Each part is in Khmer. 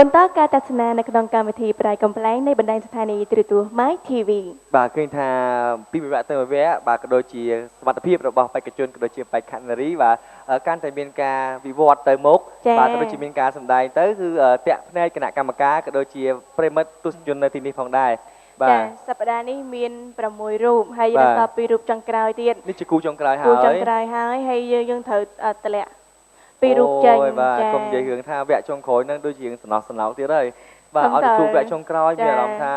បន្តការទស្សនានៅក្នុងកម្មវិធីប្រៃកំ pl ែងនៃបណ្ដាញស្ថានីយ៍ទូរទស្សន៍ My TV បាទឃើញថាពីវិវៈទៅវិវៈបាទក៏ដូចជាសមត្ថភាពរបស់បេក្ខជនក៏ដូចជាបេក្ខនារីបាទកាន់តែមានការវិវត្តទៅមុខបាទក៏ដូចជាមានការសម្ដែងទៅគឺតាក់ភ្នែកគណៈកម្មការក៏ដូចជាប្រិមិត្តទស្សនិកជននៅទីនេះផងដែរបាទសប្តាហ៍នេះមាន6រូបហើយនៅសល់2រូបចុងក្រោយទៀតនេះជាគូចុងក្រោយហើយគូចុងក្រោយហើយយើងត្រូវតម្លាក់2រូបចេញបាទកុំនិយាយរឿងថាវគ្គចុងក្រោយហ្នឹងដូចជាសំណោះសំណោកទៀតហើយបាទឲ្យទទួលវគ្គចុងក្រោយមានអារម្មណ៍ថា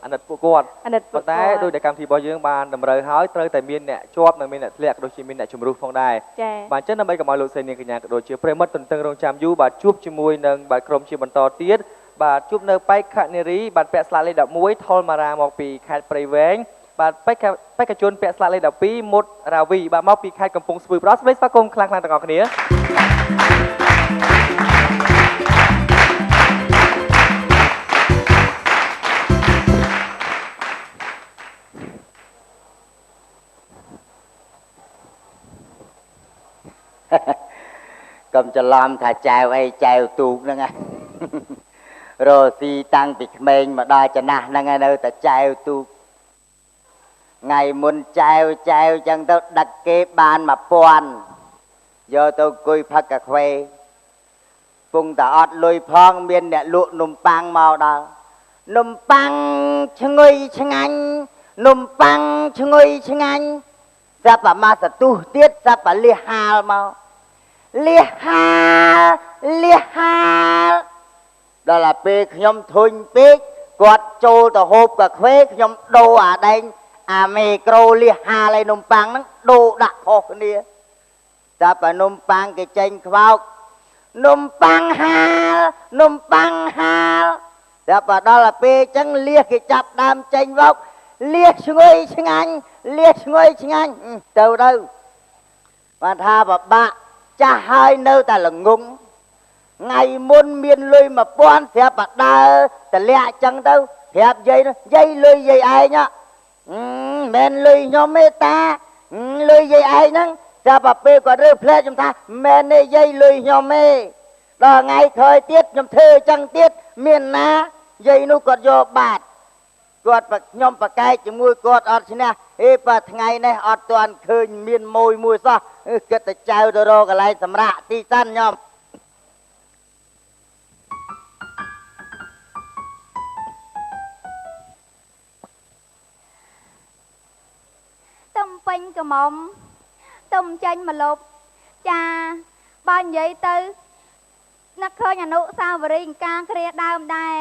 អាណិតពួកគាត់ប៉ុន្តែដោយតែកម្មវិធីរបស់យើងបានតម្រូវឲ្យត្រូវតែមានអ្នកជាប់និងមានអ្នកធ្លាក់ក៏ដូចជាមានអ្នកជំរុះផងដែរបាទអញ្ចឹងដើម្បីកុំឲ្យលោកស្រីនាងកញ្ញាក៏ដូចជាប្រិមិត្តទន្ទឹងរង់ចាំយូរបាទជួបជាមួយនឹងបាទក្រុមជាបន្តទៀតបាទជួបនៅបេក្ខនារីបាទពាក់ស្លាកលេខ11ថុលម៉ារ៉ាមកពីខេត្តព្រៃវែងបាទបេក្ខជនពាក់ស្លាកលេខ12មុតរាវីបាទមកពីខេត្តកំពង់ស្ពឺប្រស្វាគមន៍ខ្លាំងៗទាំងអស់គ្នាកុំច្រឡំថាចែវអីចែវទូកហ្នឹងរស់ស៊ីតាំងពីក្មេងមកដល់ចំណាស់ហ្នឹងនៅតែចែវទូកថ្ងៃមុនចែវចឹងទៅដឹកគេបាន1000យកទៅអង្គុយផឹកកាហ្វេពងតែអត់លុយផងមានអ្នកលក់នំប៉័ងមកដល់នំប៉័ងឈ្ងុយឆ្ងាញ់នំប៉័ងឈ្ងុយឆ្ងាញ់សាប់មកសទុះទៀតសាប់លះហាលមកលះហាលដល់ទៅពេលខ្ញុំធុញពេកគាត់ចូលទៅហូបកាហ្វេខ្ញុំដូរអាដែងអាមេក្រូលះហាលឲ្យនំប៉័ងហ្នឹងដូរដាក់ខុសគ្នាតែបើនំប៉័ងគេចេញខ្វោកនំប៉័ងហាលតែបើដល់ទៅពេលអញ្ចឹងលះគេចាប់ដើមចេញមកលះឈ្ងុយឆ្ងាញ់ទៅបានថាបបាក់ចាស់ហើយនៅតែល្ងងថ្ងៃមុនមានលុយ1000ស្រាប់បដើតម្លាក់អញ្ចឹងទៅប្រាប់យាយលុយយាយឯងមិនលុយខ្ញុំទេតាលុយយាយឯងហ្នឹងតែបើពេលគាត់រើផ្លែខ្ញុំថាមិនទេយាយលុយខ្ញុំទេដល់ថ្ងៃក្រោយទៀតខ្ញុំធ្វើអញ្ចឹងទៀតមានណាយាយនោះគាត់យកបាត់គាត់ខ្ញុំប្រកែកជាមួយគាត់អត់ឈ្នះបើថ្ងៃនេះអត់ទាន់ឃើញមានមួយសោះគិតតែចៅទៅរកកន្លែងសម្រាប់ទីសិនខ្ញុំទំពេញកំមុំទំចេញមកលុបចាបើនិយាយទៅនឹកឃើញអនុស្សាវរីយ៍ការគ្រាដើមដែរ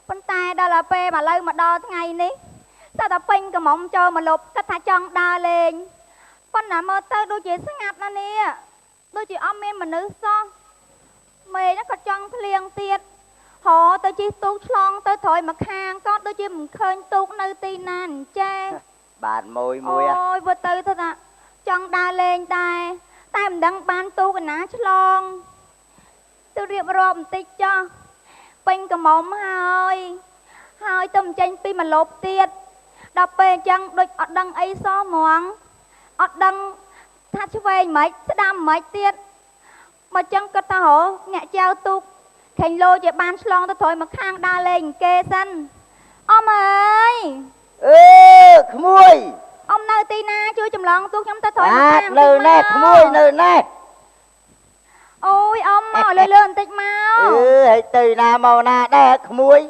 ប៉ុន្តែដល់ទៅពេលមកលើមកដល់ថ្ងៃនេះតែតែពេញកំមុំចូលមកលុបគាត់ថាចង់ដើរលេងប៉ុន្តែមើលទៅដូចជាស្ងាត់ណាស់នេះដូចជាអត់មានមនុស្សសោះមេឃគាត់ចង់ភ្លៀងទៀតហោទៅជិះទូកឆ្លងទៅត្រួយមកខាងក៏ដូចជាមិនឃើញទូកនៅទីណាអញ្ចេះបាទមួយអូយវត្តទៅថាចង់ដើរលេងដែរតែមិនដឹងបានទូកណាឆ្លងទៅរៀបរាប់បន្តិចចោះពេញកំមុំហើយទៅចេញពីមកលប់ទៀតដល់ពេលអញ្ចឹងដូចអត់ដឹងអីសោះហ្មងអត់ដឹងថាឆ្វេងមិនស្ដាំមិនទៀតមកចឹងគាត់ថាអ្នកចៅទូកខេងលោជាបានឆ្លងទៅត្រួយមកខាងដើរលេងគេសិនអមអើយក្មួយអមនៅទីណាជួយចម្លងទូកខ្ញុំទៅត្រួយមកខាងនៅណែក្មួយនៅណែអូយអមមកលើបន្តិចមកហើយទៅណាមកណាដែរក្មួយ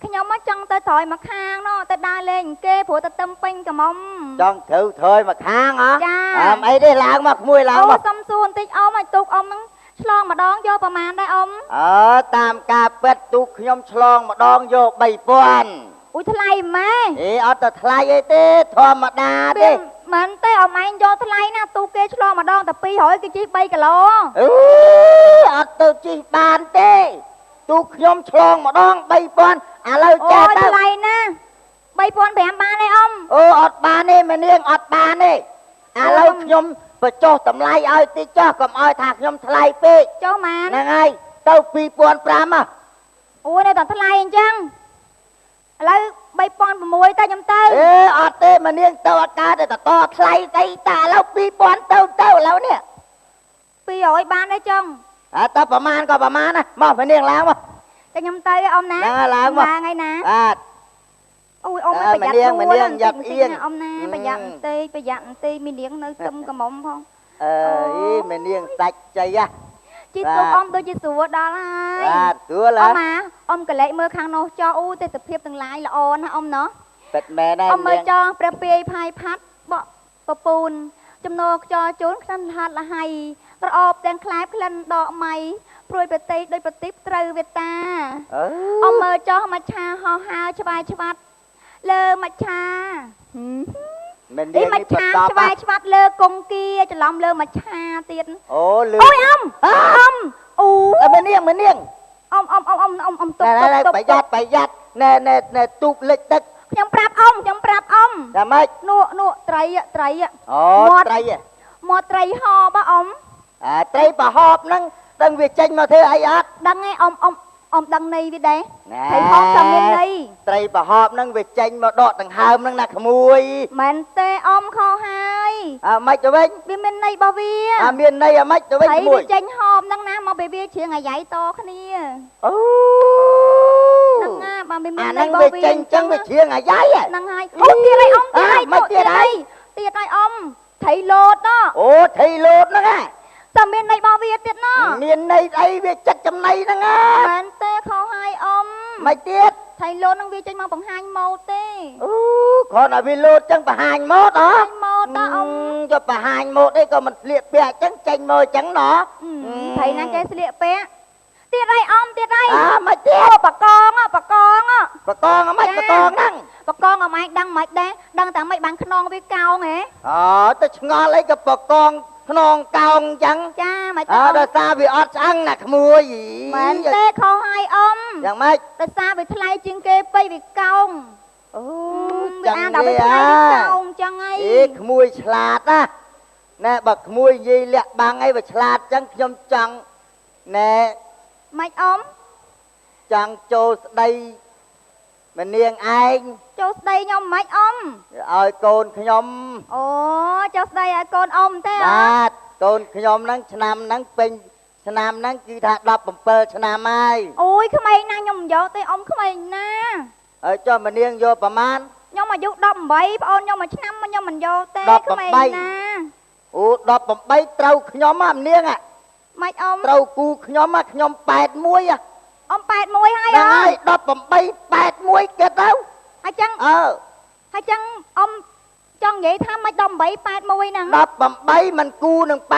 ខ្ញុំមកចង់ទៅត្រួយមកខាងនោះទៅដើរលេងគេព្រោះទៅទឹមពេញកំមុំចង់ត្រូវត្រួយមកខាងចាអីទេឡើងមកក្មួយឡើងមកសុំសួរបន្តិចអមឲ្យទូកអមហ្នឹងឆ្លងម្ដងយកប្រមាណដែរអមតាមការពិតទូកខ្ញុំឆ្លងម្ដងយក3000អូយថ្លៃម៉ែអត់ទៅថ្លៃអីទេធម្មតាទេមិនទេអមឯងយកថ្លៃណាទូកគេឆ្លងម្ដងតែ200គេជិះ3គីឡូអត់ទៅជិះបានទេទូកខ្ញុំឆ្លងម្ដង3000ឥឡូវចាទៅថ្លៃណា3500បានទេអមអត់បានទេមែននាងអត់បានទេឥឡូវខ្ញុំបញ្ចុះតម្លៃឲ្យតិចចុះកុំឲ្យថាខ្ញុំថ្លៃពេកចុះម៉ានហ្នឹងហើយទៅ2500អូនៅតែថ្លៃអញ្ចឹងឥឡូវ3006ទៅខ្ញុំទៅអត់ទេមែននាងទៅអត់កើតទេតថ្លៃស្អីតាឥឡូវ2000ទៅឥឡូវនេះ200បានទេចឹងតែប្រមាណក៏ប្រមាណណាមកមែននាងឡើងមក cho nhom tới ông ná Đang làm mà. ngay nè À ôi ông À, ơi mà phải điên, giặt mà mua điên, lên giặt tìm yên. xem ông ná phải giặt tê mi điên nơi tum cái mồm không ý mình điên sạch chay á. chị Dạ. tục ông tôi chị sủa đó là À tứa là ông mà ông cái lệ mưa khang nô cho u tê tập hiệp từng lái là on ông nó bật mẹ này ông mới điên. cho pre pe phai phát bọ bọ pun châm nô cho trốn khăn hạt là hayประออบទាំងខ្លែបក្លិនដកម៉ៃព្រួយប្រទេសដោយប្រទីបត្រូវវេតា Ừ. អមមើលចោះមកឆាហោហាច្បាស់ច្បាស់លើមកឆា Mình អី điên មក đi ឆា bật ច្បាស់ top á. ច្បាស់លើកុងគៀច្រឡំលើមកឆាទៀត Ồ lừa. អូយអមអូ À, mình điên. អមទុក Nè ទុក nè ទុក phải dắt. Nè tụt lịch tích. ខ្ញុំប្រាប់អម Là mấy. នោះត្រីត្រី Ồ Ngọt. trai à. មកត្រីហោបអម À trai bà họp nâng. Đừng việc tranh mà thế ai át. ដឹងឯអមដឹងន័យវាដែរ Nè. ត្រីហោតែមានន័យ Trai bà họp nâng việc tranh mà đọt thằng hàm nâng nạc mùi. មែនទេអមខុសហើយ À mạch cho bên. វាមានន័យរបស់វា À miền này à mạch cho ត្រី bên វា mùi. ចេញហោមហ្នឹងណាមកពេលវាជ្រៀងអាយ៉ៃតគ្នា Ồ. ហ្នឹងណាបើវាមាន À ន័យ nâng របស់ việc វា tranh chẳng việc chiêng à giấy à. ហ្នឹងហើយអូទៀតហើយអមទៀតហើយ មកទៀតហើយ ទៀតហើយអមត្រីលោតណោះ Ồ thầy lột nâng à. តែមានន័យរបស់វាទៀតណោះ Miền này đây việc chất trong này nâng à. មែនទេខុសហើយអម Mày tiết. ត្រីលោតហ្នឹងវាចេញមកបង្ហាញម៉ូតទេ Còn ở vì lột chẳng bà hành mốt បង្ហា hả? ញម៉ូតណាអម Cho bà hành mốt đây còn mình liệt bẹ chẳng chanh môi chẳng nó. ត្រីណាចេះស្លៀកពាក់ទៀតហើយអមទៀតហើយ À mày អូ tiết. បកងបកង Bà con á mày bà con nâng. បកងអមឯងដឹងមិនដែរដឹងតែមិនបានខ្នងវាកោងហ៎ Tôi ngó lấy cái bà con non cao chẳng. ចាមិនទៅ Đó sao vì ọt ăn nè mua gì. មែនទេខុសហើយអម Chẳng mày. ដោយសារវាថ្លៃជាងគេពេកវាកោង វាអាន Chẳng ដល់វា gì ថ្លៃវាកោ à. ងចឹងហើយ Ý mùi slạt á. Nè bậc mùi gì lẹ bằng ấy và slạt chẳng nhom chẳng. Nè មិនអម chẳng cho đây. Mình niêng anh. ចូលស្ដីខ្ញុំមិនអម Ôi con nhom. អូចូលស្ដីឲ្យកូនអមទេអ បាទកូនខ្ញុំហ្នឹងឆ្នាំហ្នឹងពេញឆ្នាំហ្នឹងគឺថា17ឆ្នាំហើយ អូយក្មេងណាស់ខ្ញុំមិនយកទេអមក្មេងណា ហើយចុះមនាងយកប្រមាណ ខ្ញុំអាយុ18ប្អូនខ្ញុំមួយឆ្នាំខ្ញុំមិនយកទេ 18 ក្មេងណា អូ18ត្រូវខ្ញុំហ่ะមនាងហ่ะ មិនអម ត្រូវគូខ្ញុំហ่ะខ្ញុំ81ហ่ะ អម81ហើយ ហ្នឹង អ ហើយ18 81គិតទៅ ហើយចឹង អើ ហើយចឹងអមចង់និយាយថាមិន18 81ហ្នឹង 18មិនគូនឹង81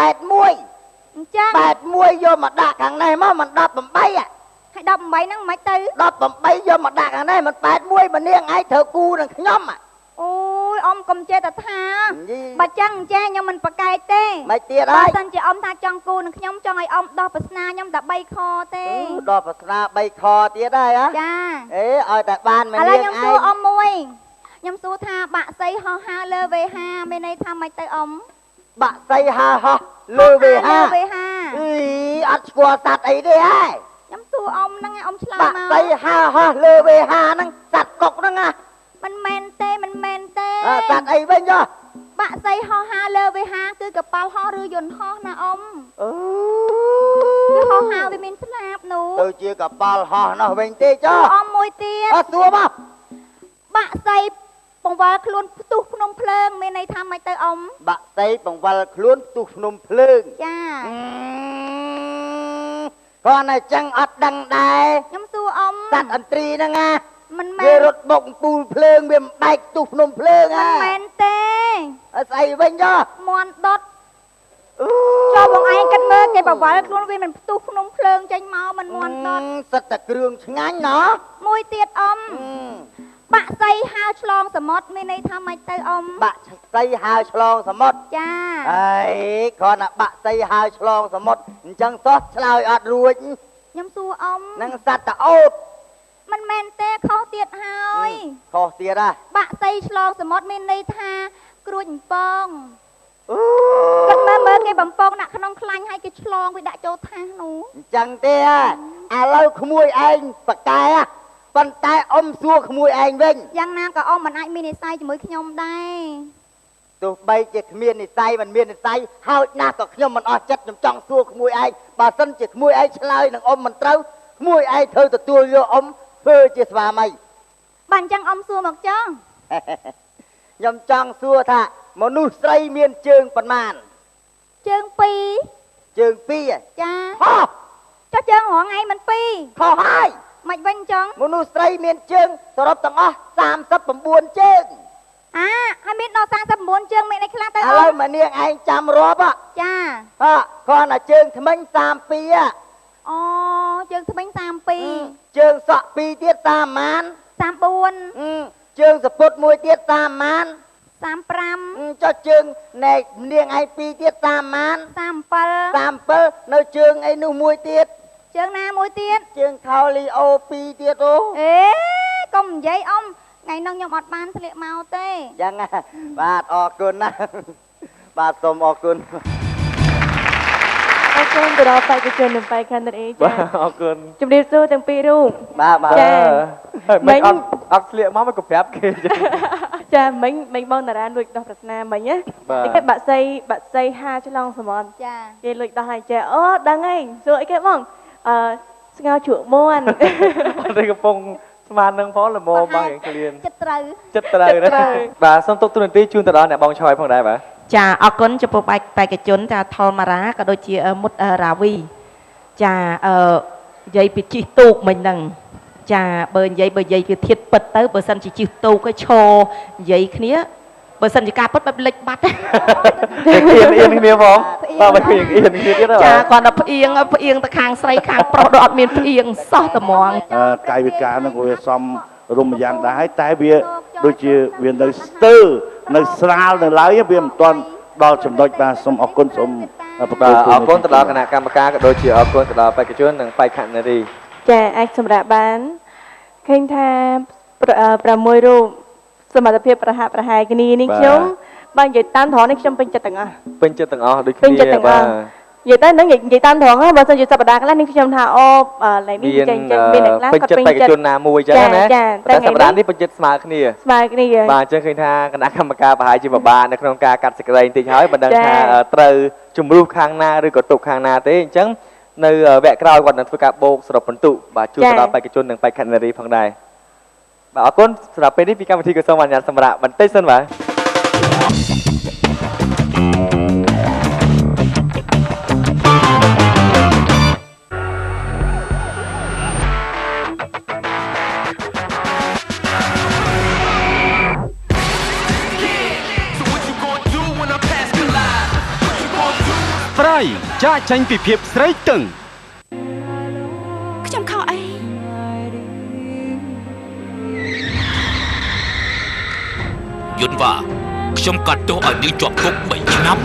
អញ្ចឹង 81យកមកដាក់ខាងនេះមកមិន18ហ่ะ ហើយ18ហ្នឹងមិនទៅ 18យកមកដាក់ខាងនេះមិន81មនាងឯងត្រូវគូនឹងខ្ញុំហ่ะ អូយអមកុំចេះតែថា យី បើចឹងចេះខ្ញុំមិនប្រកែកទេ មិនទៀត បើ ហើយ សិនជាអមថាចង់គូនឹងខ្ញុំចង់ឲ្យអមដោះប្រស្នាខ្ញុំតែ3ខទេ ដល់ប្រាថ្នា3ខទៀតហើយហ៎ ចា អេឲ្យតែបានម ឥឡូវ នាង ខ្ញុំសួ ឯ รง អមមួយខ្ញុំសួរថាបាក់សីហោះហើរលើវេហាមានន័យថាម៉េចទៅអម បាក់សីហាហោះលើវេហា វេហា អីអត់ស្គាល់សត្វអីទេហ៎ ខ្ញុំសួរអមហ្នឹងអមឆ្លើយ បាក់ មក សីហាហោះលើវេហាហ្នឹងសត្វកុកហ្នឹងណា មិនមែនទេមិនមែនទេ សត្វអីវិញចុះ បាក់សីហោះហើរលើវេហាគឺកប៉ាល់ហោះឬយន្តហោះណាអម អូ វាហោះហើរវាមានស្លាបនោះ ទៅជាកប៉ាល់ហោះនោះវិញទេចុះ អមមួយទៀត អត់សួរមក បាក់សីបង្វល់ខ្លួនផ្ទុះភ្នំភ្លើងមានន័យថាម៉េចទៅអម បាក់សីបង្វិលខ្លួនផ្ទុះភ្នំភ្លើង ចា គាត់តែចឹងអត់ដឹងដែរ ខ្ញុំសួរអម សត្វអន្ត្រីហ្នឹងណា មិនមែ វា ន រត់បុកពូលភ្លើងវាមិនបែកផ្ទុះភ្នំភ្លើង មិន ហ៎ មែនទេ អត់ស្អីវិញចុះ មន់ដុតចូលបងឯងគិតមើលគេបង្វល់ខ្លួនវាមិនផ្ទុះភ្នំភ្លើងចេញមកមិនមន់ដុត សិតតែគ្រឿងឆ្ងាញ់ណោះ មួយទៀតអមបាក់សីហើរឆ្លងសមុទ្រមានន័យថាម៉េចទៅអម បាក់សីហើរឆ្លងសមុទ្រ ចា អីគ្រាន់តែបាក់សីហើរឆ្លងសមុទ្រអញ្ចឹងសោះឆ្លើយអត់រួច ខ្ញុំសួរអម នឹងសត្វតាអូត មិនមែនទេខុសទៀតហើយ ខុសទៀតហ៎ បាក់សីឆ្លងសមុទ្រមានន័យថាគ្រួចបំពង អូ គិតមើលគេបំពងដាក់ក្នុងខ្លាញ់ហើយគេឆ្លងវាដាក់ចូលថាសនោះ អញ្ចឹងទេហ៎ឥឡូវក្មួយឯងបកកែហ៎ប៉ុន្តែអ៊ំសួរក្មួយឯងវិញ យ៉ាងណាក៏អមមិនអាចមាននិស័យជាមួយខ្ញុំដែរ ទោះបីជាគ្មាននិស័យមិនមាននិស័យហើយណាស់ក៏ខ្ញុំមិនអស់ចិត្តខ្ញុំចង់សួរក្មួយឯងបើសិនជាក្មួយឯងឆ្លើយនឹងអ៊ំមិនត្រូវ មួយឯងធ្វើទទួលយកអ៊ំធ្វើជាស្វាមី បានអញ្ចឹងអ៊ំសួរមកចង់ ខ្ញុំចង់សួរថាមនុស្សស្រីមានជើងប៉ុន្មាន ជើងពីរ ជើងពីរ ចា ហោះ ចុះជើងរងថ្ងៃមិនពីរ ខុសហើយ មិនវិញចង់ មនុស្សស្រីមានជើងសរុបទាំងអស់39ជើង អាហើយមានដល់39ជើងមានអីខ្លះទៅ ឥ អ៊ ឡូវ ំ មកនាងឯងចាំរាប់ហ៎ ចា គាត់ថាជើងថ្មិញ32 អូជើងថ្មិញ32 ជើងសក់2ទៀត30ម៉ាន 34 ជើងសពុតមួយទៀត30ម៉ាន 35 ចុះជើងណែនាងឯង2ទៀត30ម៉ាន 37 37នៅជើងអីនោះមួយទៀត ជើងណាមួយទៀត ជើងខោលីអូ2ទៀតអូ អេកុំនិយាយអ៊ំថ្ងៃនោះខ្ញុំអត់បានស្លៀកមកទេ យ៉ាងណាបាទអរគុណណាស់បាទសូមអរគុណ អរគុណទៅដល់បេក្ខជននិងបេក្ខនារី បា ចា ទអរគុណ ជំរាបសួរទាំងពីររូប បាទបាទ ចា ហើយមិនអត់ស្លៀកមកមិនក៏ប្រាប់គេ ចាមិញបងតារានលួចដោះប្រាថ្នាមិញណា បាទ អីគេបាក់សីហាឆ្លងសមុទ្រ ចា គេលួចដោះហើយចាអូដឹងហើយសួរអីគេបងស្ងោរជក់មួន អត់ទេកំពុងស្មាននឹងផងល្មមបងរៀងក្លៀន ចិត្តត្រូវ ចិត្តត្រូវណាបាទសូមទុកទូរនទីជូនទៅដល់អ្នកបងឆយផងដែរបាទ ចាអរគុណចំពោះបេក្ខជនចាថលមារាក៏ដូចជាមុតរាវីចានិយាយពីជិះទូកមិញហ្នឹងចាបើនិយាយពីធៀបពិតទៅបើសិនជាជិះទូកក៏ឈរនិយាយគ្នាបើសិនជាការពិតបែបលិចបាត់ អៀនគ្នាផងបាទមិនអៀនគ្នាទៀតទេ ចាគាត់ដល់ផ្អៀងទៅខាងស្រីខាងប្រុសដល់អត់មានផ្អៀងសោះតែហ្មង កាយវិការហ្នឹងវាសំរុំម្យ៉ាងដែរហើយតែវាដូចជាវានៅស្ទើរនៅស្រាលនៅឡើយវាមិនទាន់ដល់ចំណុចបាទសូមអរគុណសូមប្រក បាទ ប អរគុណទៅដល់គណៈកម្មការក៏ដូចជាអរគុណទៅដល់បេក្ខជននិងបេក្ខនារី ចាអាចសម្រាប់បានឃើញថា6រូបសមត្ថភាពប្រហាក់ប្រហែលគ្នានេះខ្ញុំបើនិយាយតាមត្រង់នេះខ្ញុំពេញចិត្តទាំងអស់ ពេញចិត្តទាំងអស់ដូច ពេញ គ្នា ចិត្តទាំងអ បាទ ស់និយាយទៅនឹងនិយាយតាមត្រង់បើសិនជាសប្តាហ៍ខ្លះនេះខ្ញុំថាអូឡើងនេះចេញមានអ្នកខ្លះ ពេញ គាត់ ចិត្ត ពេញ បេក្ខ ចិត្ត ជនណាមួយចឹងណា ចា តែសប្តាហ៍នេះពេញចិត្តស្មើគ្នា ស្មើគ្នា បាទអញ្ចឹងឃើញថាគណៈកម្មការប្រហែលជាពិបាកនៅក្នុងការកាត់សេចក្តីបន្តិចហើយមិនដឹង ចា ថាត្រូវជំរុះខាងណាឬក៏ទុកខាងណាទេអញ្ចឹងនៅវគ្គក្រោយគាត់នឹងធ្វើការបូកសរុបពិន្ទុបាទជួយទៅដល់បេក្ខជននិងបេក្ខនារីផងដែរបាទអរគុណសម្រាប់ពេលនេះពីកម្មវិធីក៏សូមអនុញ្ញាតសម្រាប់បន្តិចសិនបាទ ប្រៃចាកចេញពីភាពស្រីតឹង ខ្ញុំខកអី យន្តវ៉ាខ្ញុំកាត់ទោសឲ្យនាងជាប់គុក3ឆ្នាំ